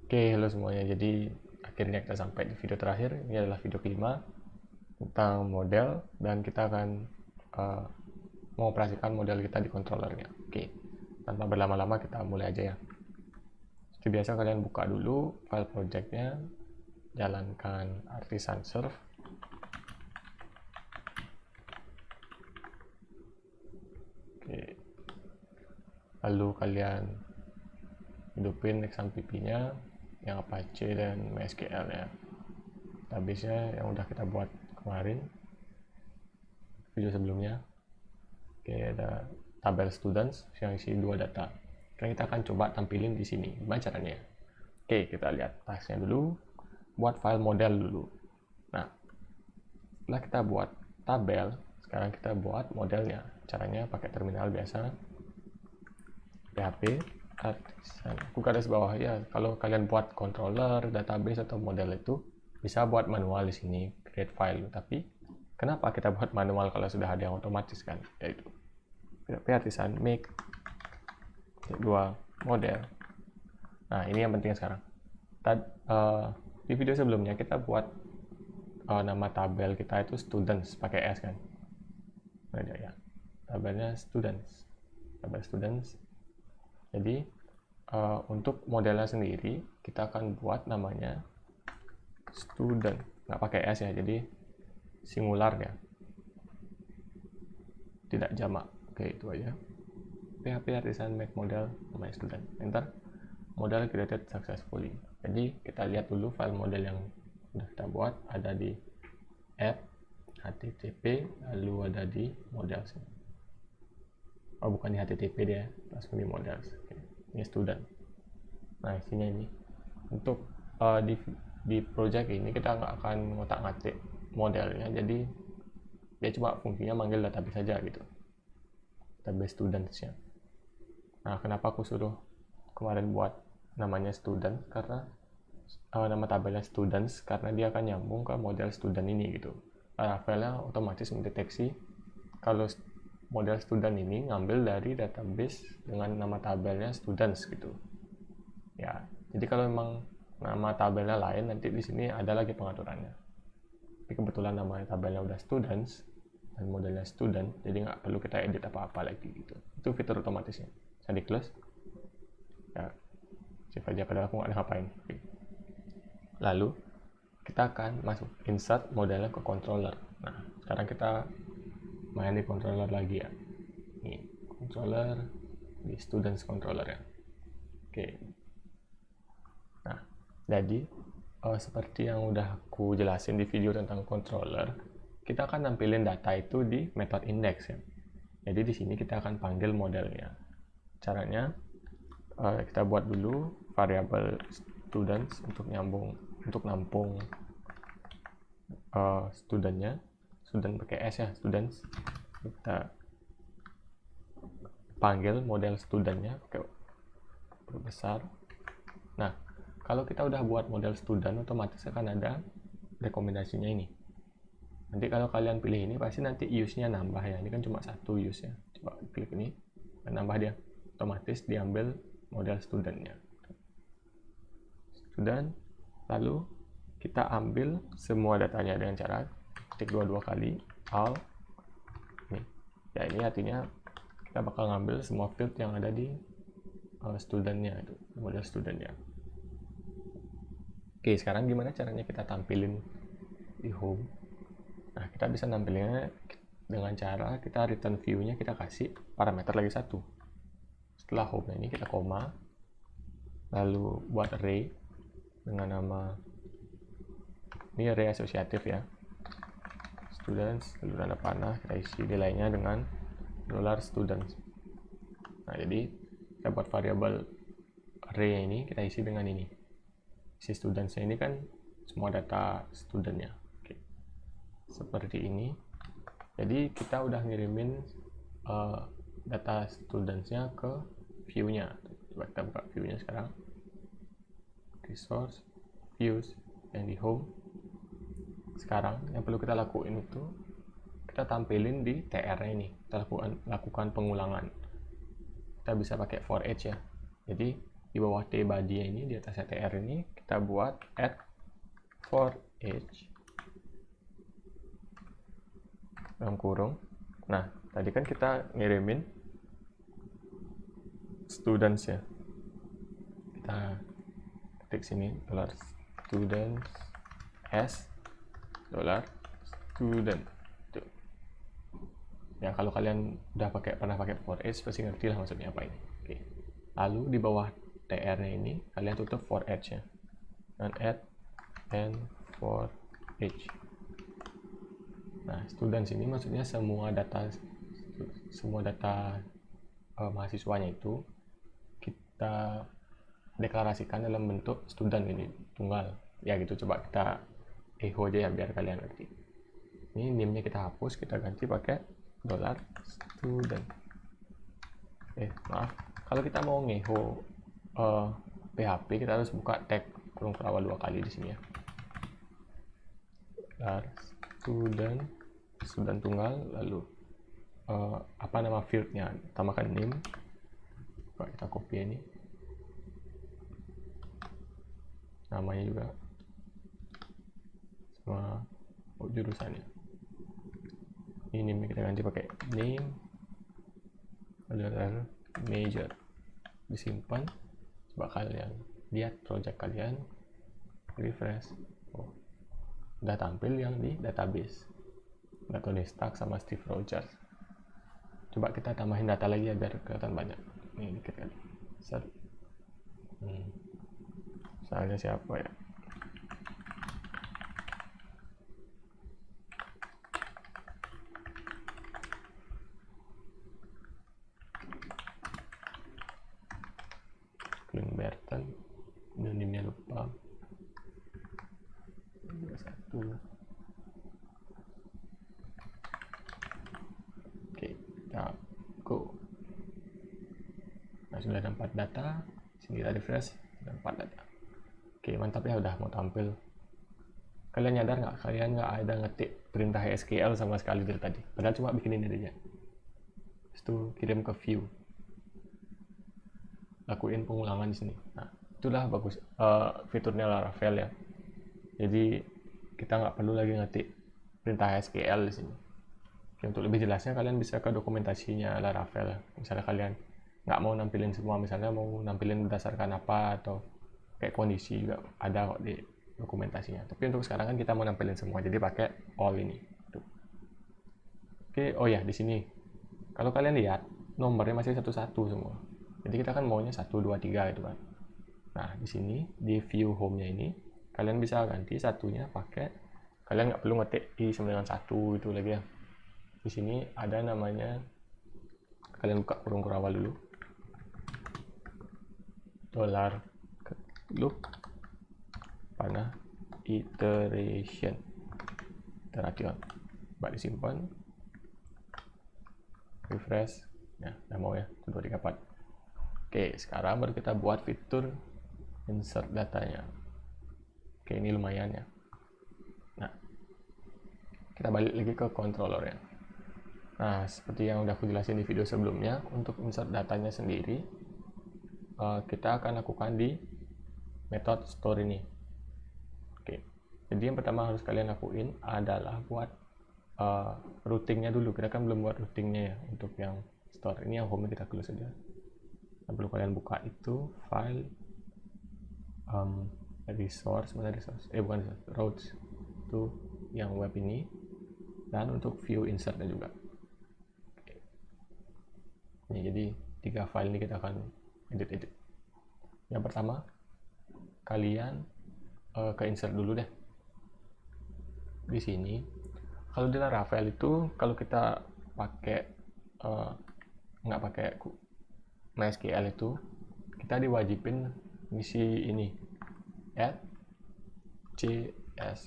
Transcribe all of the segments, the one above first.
Oke, halo semuanya. Jadi akhirnya kita sampai di video terakhir. Ini adalah video kelima tentang model dan kita akan uh, mengoperasikan model kita di controllernya. Oke, tanpa berlama-lama kita mulai aja ya. Seperti biasa kalian buka dulu file projectnya, jalankan artisan serve. Oke, lalu kalian hidupin XAMPP-nya yang Apache dan MySQL ya, database-nya yang udah kita buat kemarin video sebelumnya. Oke, ada tabel students yang isi 2 data. Kita akan coba tampilin di sini. Gimana caranya? Oke, kita lihat tasnya dulu. Buat file model dulu. Nah, setelah kita buat tabel, sekarang kita buat modelnya. Caranya pakai terminal biasa. PHP artisan. Aku garis bawah ya. Kalau kalian buat controller, database atau model itu bisa buat manual di sini, create file. Tapi kenapa kita buat manual kalau sudah ada yang otomatis kan? Yaitu PHP artisan make 2 model. Nah, ini yang penting sekarang. Di video sebelumnya kita buat nama tabel kita itu students pakai S kan. Ada ya. Tabelnya students. Tabel students. Jadi untuk modelnya sendiri kita akan buat namanya student, nggak pakai S ya, jadi singular ya, tidak jamak. Oke, itu aja. PHP artisan make model namanya student. Enter. Model created successfully. Jadi kita lihat dulu file model yang sudah kita buat, ada di app http, lalu ada di models. Oh, bukan di http dia, langsung di models. Oke. Ini student. Nah, isinya ini. Untuk di project ini kita nggak akan ngotak-ngatik modelnya, jadi dia cuma fungsinya manggil database saja gitu, database studentsnya. Nah, kenapa aku suruh kemarin buat namanya student, karena nama tabelnya students, karena dia akan nyambung ke model student ini gitu. Laravelnya otomatis mendeteksi kalau model student ini ngambil dari database dengan nama tabelnya students gitu ya. Jadi kalau memang nama tabelnya lain, nanti di sini ada lagi pengaturannya. Tapi kebetulan nama tabelnya udah students dan modelnya student, jadi nggak perlu kita edit apa-apa lagi gitu. Itu fitur otomatisnya. Bisa di close ya, save aja padahal aku nggak ada ngapain. Lalu kita akan masuk insert modelnya ke controller. Nah, sekarang kita main di controller lagi ya. Ini controller di students controller ya. Oke. Nah, jadi seperti yang udah aku jelasin di video tentang controller, kita akan nampilin data itu di method index ya. Jadi di sini kita akan panggil modelnya. Caranya kita buat dulu variabel students untuk nampung studentnya. Student pakai S ya, students. Kita panggil model studentnya pakai huruf besar. Nah, kalau kita udah buat model student, otomatis akan ada rekomendasinya ini. Nanti kalau kalian pilih ini, pasti nanti use-nya nambah ya. Ini kan cuma satu use ya. Coba klik ini, dan nambah dia. Otomatis diambil model studentnya. Student, lalu kita ambil semua datanya dengan cara ketik dua kali all. Nih. Ya, ini artinya kita bakal ngambil semua field yang ada di studentnya itu, model studentnya. Oke, sekarang gimana caranya kita tampilin di home? Nah, kita bisa nampilinnya dengan cara kita return view-nya kita kasih parameter lagi satu. Setelah home ini kita koma, lalu buat array dengan nama ini array asosiatif ya, students, lalu tanda panah, kita isi nilainya dengan $students. Nah, jadi kita buat variabel array ini kita isi dengan ini. Si studentsnya ini kan semua data studentnya. Oke. Seperti ini. Jadi kita udah ngirimin data studentsnya ke view-nya. Coba kita buka view-nya sekarang. Resource, views, yang di home. Sekarang yang perlu kita lakuin itu kita tampilin di TR-nya ini. Kita lakukan pengulangan. Kita bisa pakai for each ya. Jadi di di bawah t body ini, di atas tr ini kita buat add for each dalam kurung. Nah, tadi kan kita ngirimin students ya. Kita ketik sini $students as $student. Tuh. Ya, kalau kalian udah pernah pakai for each pasti ngerti lah maksudnya apa ini. Oke. Lalu di bawah tr-nya ini kalian tutup for each-nya. Dan add and for each. Nah, students ini maksudnya semua data mahasiswanya itu kita deklarasikan dalam bentuk student ini, tunggal. Ya gitu, coba kita echo aja ya biar kalian ngerti. Ini name-nya kita hapus, kita ganti pakai $student. Maaf, kalau kita mau ngeho PHP kita harus buka tag kurung kerawal 2 kali di sini ya. Student tunggal, lalu apa nama field-nya, tambahkan name. Coba kita copy ini, namanya juga sama jurusannya. Ini name kita ganti pakai name adalah major, disimpan. Coba kalian lihat project kalian, refresh, udah tampil yang di database Tony Stark sama Steve Rogers. Coba kita tambahin data lagi ya biar kelihatan banyak. Ini dikit kali. Set. Misalnya siapa ya? Clint Barton. Name-nya lupa. 21. Oke, kita go. Nah, sudah ada 4 data. Sini kita refresh, ada 4 data. Oke, mantap ya, udah mau tampil. Kalian nyadar nggak? Kalian nggak ada ngetik perintah SQL sama sekali dari tadi. Padahal cuma bikin ini aja. Terus itu kirim ke view. Lakuin pengulangan di sini. Nah, itulah bagus fiturnya Laravel ya. Jadi kita nggak perlu lagi ngetik perintah SQL di sini. Oke, untuk lebih jelasnya kalian bisa ke dokumentasinya Laravel. Misalnya kalian nggak mau nampilin semua, misalnya mau nampilin berdasarkan apa atau kayak kondisi juga ada kok di dokumentasinya. Tapi untuk sekarang kan kita mau nampilin semua, jadi pakai all ini. Tuh. Oke, oh ya di sini kalau kalian lihat nomornya masih satu-satu semua. Jadi kita kan maunya 1, 2, 3 gitu kan. Nah di sini di view home-nya ini kalian bisa ganti satunya pakai, kalian nggak perlu ngetik i sama dengan 1 itu lagi ya. Di sini ada namanya, kalian buka kurung kerawal dulu, $loop panah iteration, coba disimpan, refresh ya, udah mau ya 1, 2, 3, 4. Oke, sekarang baru kita buat fitur insert datanya. Oke, ini lumayan ya. Nah, kita balik lagi ke controller ya. Nah, seperti yang udah aku jelasin di video sebelumnya, untuk insert datanya sendiri kita akan lakukan di method store ini. Oke, jadi yang pertama harus kalian lakuin adalah buat routingnya dulu. Kita kan belum buat routingnya ya untuk yang store. Ini yang home kita close saja. Yang perlu kalian buka itu file resource, bukan resource, routes itu yang web ini, dan untuk view insertnya juga. Oke. Ini jadi 3 file ini kita akan edit. Yang pertama kalian ke insert dulu deh. Di sini kalau di Laravel itu kalau kita pakai nggak pakai MySQL itu kita diwajibin ngisi ini @csrf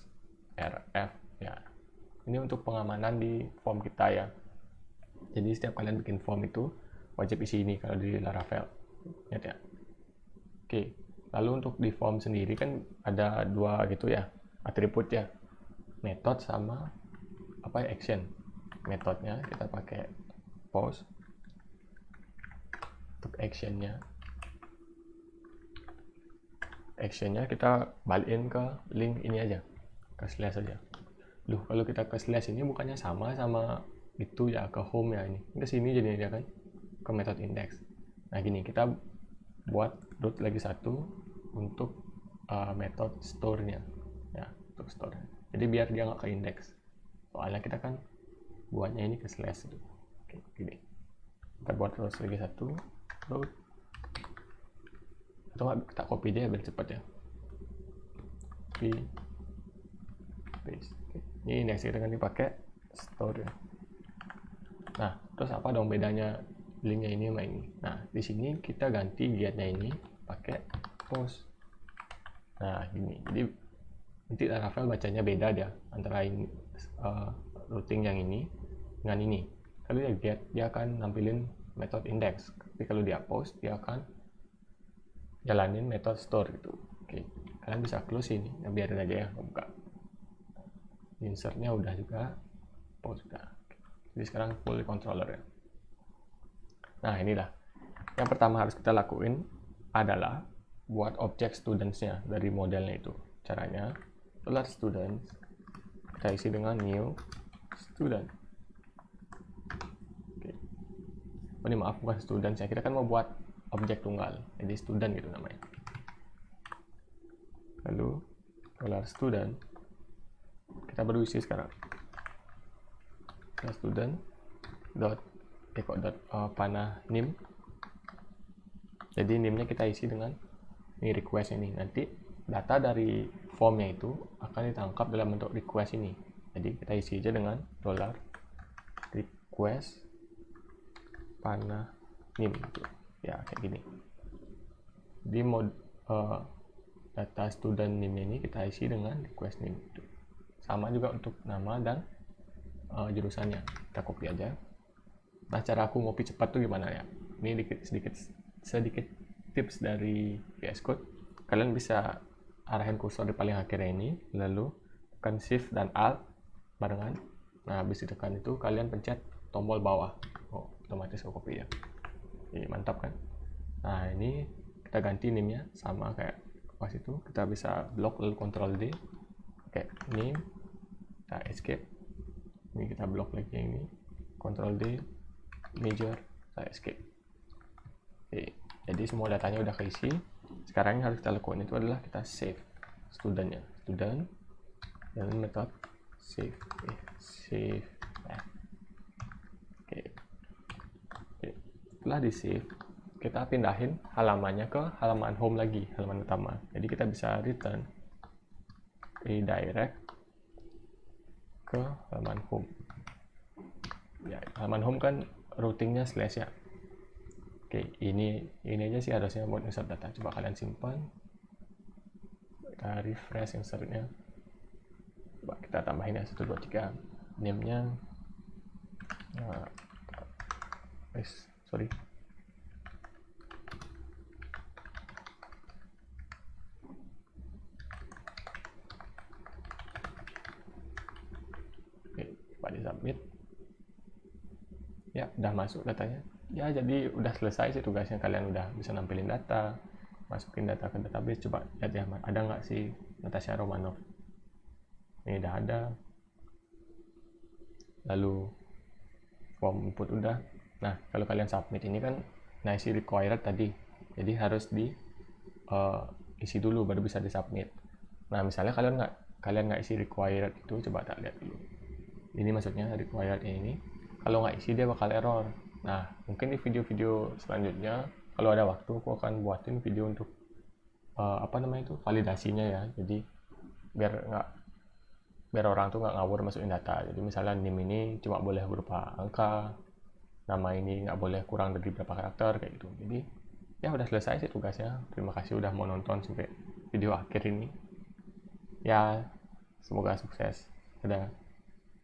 ya. Ini untuk pengamanan di form kita ya. Jadi setiap kalian bikin form itu wajib isi ini kalau di Laravel. Lihat ya. Oke, lalu untuk di form sendiri kan ada 2 gitu ya, atribut ya, method sama action. Metodenya kita pakai post, untuk actionnya actionnya kita balikin ke link ini aja, ke slash aja. Kalau kita ke slash ini bukannya sama itu ya, ke home ya, ini ke sini jadi dia kan ke method index. Nah gini, kita buat root lagi satu untuk method store-nya ya, untuk store. Jadi biar dia nggak ke index, soalnya kita kan buatnya ini ke slash itu. Oke, gini kita buat terus lagi satu root, atau nggak kita copy dia biar cepat ya, copy paste. Ini index kita kan dipakai store ya. Nah terus apa dong bedanya linknya ini sama ini? Nah di sini kita ganti getnya ini pakai post. Nah gini, jadi nanti Laravel bacanya beda dia antara ini routing yang ini dengan ini. Kalau dia get, dia akan nampilin method index, tapi kalau dia post, dia akan jalanin method store gitu. Oke, kalian bisa close ini, nah, biarin aja ya, buka. Insertnya udah juga, post udah. Jadi sekarang full controller ya. Nah inilah yang pertama harus kita lakuin adalah buat objek students-nya dari modelnya itu. Caranya $students kita isi dengan new student. Oke. Oh ini maaf, bukan students ya, kita kan mau buat objek tunggal, jadi student gitu namanya. Lalu $student kita baru isi sekarang student dot panah nim. Jadi nimnya kita isi dengan ini request ini. Nanti data dari formnya itu akan ditangkap dalam bentuk request ini. Jadi kita isi aja dengan $request panah nim gitu. Ya kayak gini. Di data student name ini kita isi dengan request name gitu. Sama juga untuk nama dan jurusannya. Kita copy aja. Nah cara aku ngopi cepat tuh gimana ya? Ini sedikit tips dari VS Code. Kalian bisa arahin kursor di paling akhirnya ini, lalu tekan Shift dan Alt barengan. Nah habis ditekan itu kalian pencet tombol bawah. Oh otomatis copy ya. Ini mantap kan? Nah ini kita ganti name-nya sama kayak pas itu. Kita bisa blok lalu Ctrl D. Oke, name. Kita escape. Ini kita blok lagi yang ini. Ctrl D, major, kita escape. Oke, jadi semua datanya udah keisi. Sekarang yang harus kita lakukan itu adalah kita save studentnya. Student dan method save. Save. Nah. Oke. Setelah di save, kita pindahin halamannya ke halaman home lagi, halaman utama. Jadi kita bisa return redirect ke halaman home. Ya, halaman home kan routingnya slash ya. Oke, ini aja sih harusnya buat insert data. Coba kalian simpan. Kita refresh insertnya. Coba kita tambahin ya 1 2 3. Name-nya sorry. Di submit ya, udah masuk datanya ya. Jadi udah selesai sih tugasnya. Kalian udah bisa nampilin data, masukin data ke database. Coba lihat ya, ada nggak sih Natasha Romanov? Ini udah ada. Lalu form input udah. Nah kalau kalian submit ini kan isi required tadi, jadi harus di isi dulu baru bisa di submit. Nah misalnya kalian nggak isi required itu, coba tak lihat dulu. Ini maksudnya required ini, kalau nggak isi dia bakal error. Nah mungkin di video-video selanjutnya kalau ada waktu aku akan buatin video untuk validasinya ya. Jadi biar orang tuh nggak ngawur masukin data. Jadi misalnya name ini cuma boleh berupa angka, nama ini nggak boleh kurang dari berapa karakter kayak gitu. Jadi ya udah selesai sih tugasnya. Terima kasih udah mau nonton sampai video akhir ini ya, semoga sukses. Dadah.